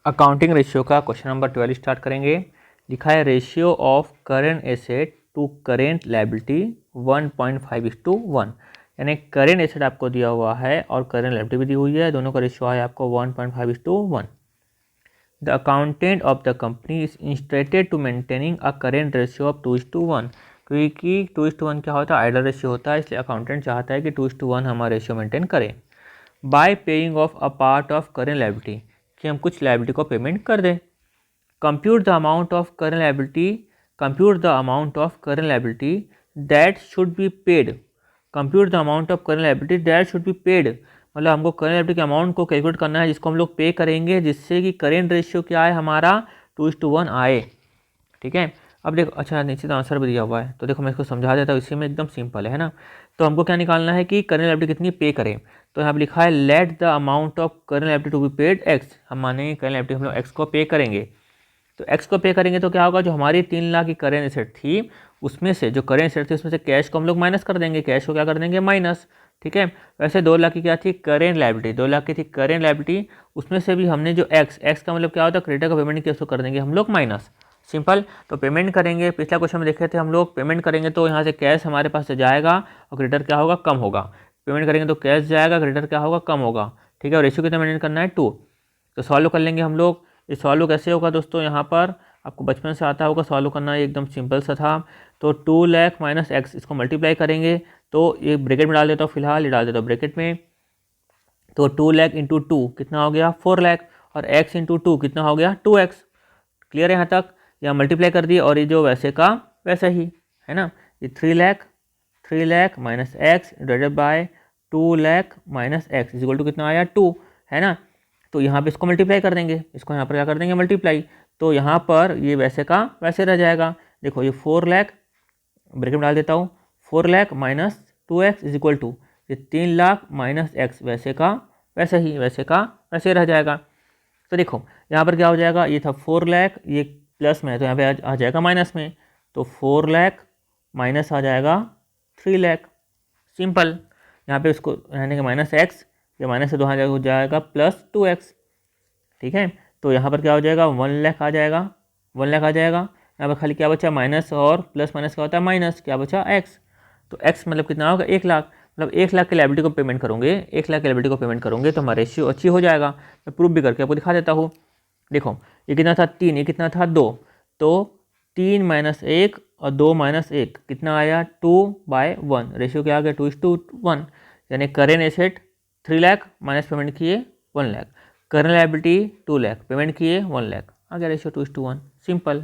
Accounting ratio का question number 12 start करेंगे। लिखा है ratio of current asset to current liability 1.5:1, यानी करेंट एसेट आपको दिया हुआ है और करेंट लायबिलिटी भी दी हुई है, दोनों का रेशियो है आपको 1.5:1। The accountant of the company is instructed to maintaining a current ratio of 2:1, क्योंकि 2:1 क्या होता है, आइडल रेशियो होता है, इसलिए अकाउंटेंट चाहता है कि 2:1 हमारा रेशियो मेंटेन करें। Bye paying of a part of current liability, कि हम कुछ लायबिलिटी को पेमेंट कर दें। Compute the amount of current liability, compute the amount of current liability that should be paid, compute the amount of current liability that should be paid, मतलब हमको current liability के amount को calculate करना है जिसको हम लोग पे करेंगे, जिससे कि करेंट रेशियो क्या है हमारा 2:1 आए। ठीक है, अब देखो, अच्छा नीचे तो आंसर भी दिया हुआ है, तो देखो मैं इसको समझा देता हूँ, इसी में एकदम सिंपल है ना। तो हमको क्या निकालना है कि करेंट लायबिलिटी कितनी पे करें, तो यहाँ पर लिखा है let the amount of current liability to be paid x, हम मानेंगे करेंट लायबिलिटी हम लोग एक्स को पे करेंगे। तो एक्स को पे करेंगे तो क्या होगा, जो हमारी 3 लाख की करेंट एसेट थी उसमें से, जो करेंट एसेट थी उसमें से कैश को हम लोग माइनस कर देंगे, कैश को क्या कर देंगे माइनस। ठीक है, वैसे 2 लाख की क्या थी करेंट लायबिलिटी, 2 लाख की थी करेंट लायबिलिटी, उसमें से भी हमने जो एक्स का मतलब क्या होता है क्रेडिटर का पेमेंट किया, उसको कर देंगे हम लोग माइनस। सिंपल, तो पेमेंट करेंगे, पिछला क्वेश्चन में देखे थे हम लोग, पेमेंट करेंगे तो यहाँ से कैश हमारे पास से जाएगा और क्रेडिटर क्या होगा कम होगा, पेमेंट करेंगे तो कैश जाएगा, क्रेडिटर क्या होगा कम होगा। ठीक है, और रेशियो कितना मेंटेन करना है 2। तो सॉल्व कर लेंगे हम लोग। ये सॉल्व कैसे होगा दोस्तों, यहाँ पर आपको बचपन से आता होगा सॉल्व करना, ये एकदम सिंपल सा था। तो 2 लाख माइनस एक्स, इसको मल्टीप्लाई करेंगे, तो ये ब्रैकेट में डाल देता हूँ, फिलहाल ये डाल देता हूँ ब्रैकेट में। तो 2 लाख इंटू 2 कितना हो गया 4 लाख, और x इंटू 2 कितना हो गया 2x। क्लियर है यहाँ तक, या मल्टीप्लाई कर दिए, और ये जो वैसे का वैसा ही है ना, ये 3 lakh minus x divided by 2 lakh minus x is equal to कितना आया 2, है ना। तो यहाँ पे इसको मल्टीप्लाई कर देंगे, इसको यहाँ पर क्या कर देंगे मल्टीप्लाई, तो यहाँ पर ये वैसे का वैसे रह जाएगा। देखो ये 4 लाख, ब्रैकेट में डाल देता हूँ, 4 lakh minus 2x is equal to ये 3 लाख माइनस एक्स, वैसे का वैसे ही, वैसे का वैसे रह जाएगा। तो देखो यहाँ पर क्या हो जाएगा, ये था 4 लाख, ये प्लस में है तो यहाँ पे आ जाएगा माइनस में, तो 4 लाख माइनस आ जाएगा 3 लाख। सिंपल, यहाँ पे उसको रहने के माइनस एक्स, ये माइनस से 2 हो जाएगा प्लस 2x। ठीक है, तो यहाँ पर क्या हो जाएगा 1 लाख आ जाएगा, 1 लाख आ जाएगा। यहाँ पर खाली क्या बचा माइनस, और प्लस माइनस क्या होता है माइनस, क्या बचा x। तो x मतलब कितना होगा 1 लाख, मतलब 1 लाख की लायबिलिटी को पेमेंट करोगे, 1 लाख की लायबिलिटी को पेमेंट करोगे तो हमारा रेशियो अच्छी हो जाएगा। मैं प्रूफ भी करके आपको दिखा देता हूँ। देखो ये कितना था 3, ये कितना था 2, तो 3 माइनस 1 और 2 माइनस 1 कितना आया 2/1, रेशियो क्या आ गया 2:1, यानी current asset 3 lakh minus payment किए 1 lakh, current liability 2 lakh payment किए 1 लाख, आ गया रेशियो 2:1। सिंपल।